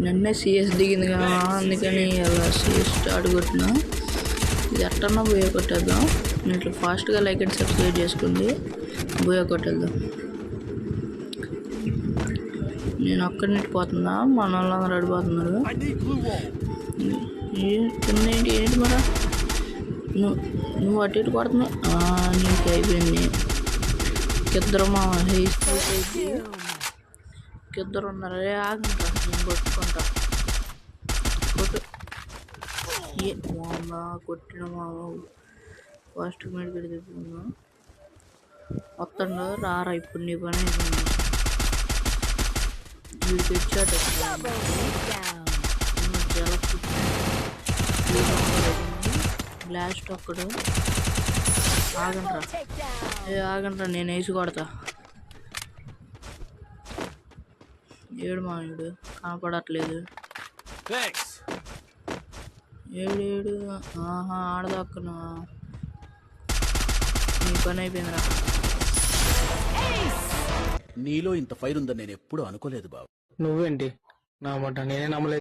నిన్నే సిఎస్ దిగింది కదా, అందుకని అలా సిఎస్ స్టార్ట్ కొట్టినా. ఇది ఎట్టన్నా బోయా కొట్టేద్దాం. ఇట్లా ఫాస్ట్గా లైక్ అండ్ సబ్స్క్రైబ్ చేసుకోండి. బోయా కొట్టేద్దాం. నేను ఒక్కడినిటి పోతున్నా, మన వాళ్ళందరూ అడిపోతున్నారు. ఏంటి మరా నువ్వు అటు ఇటు కొడుతున్నావు. నీకు అయిపోయింది. ఇద్దరు మా ఇద్దరు ఉన్నారు. ఆగంట, నేను కొట్టుకుంటా. కొట్టిన మా ఫస్ట్ మీద తిప్పుకున్నా. వస్తుండో రారా, ఇప్పుడు నీ పని అయిపోయింది. వీడికి వచ్చాట బ్లాస్ట్ ఒక్కడు. ఆగండ్రా నేను వేసి కొడతా. ఏడు మాయుడు కనపడట్లేదు. ఏడు ఆడదాక్కున్నా. నీ పని అయిపోయిందిరా. నీలో ఇంత ఫైర్ ఉందని నేను ఎప్పుడు అనుకోలేదు బాబు. నువ్వేంటి నా మాట నేనే నమ్మలేదు.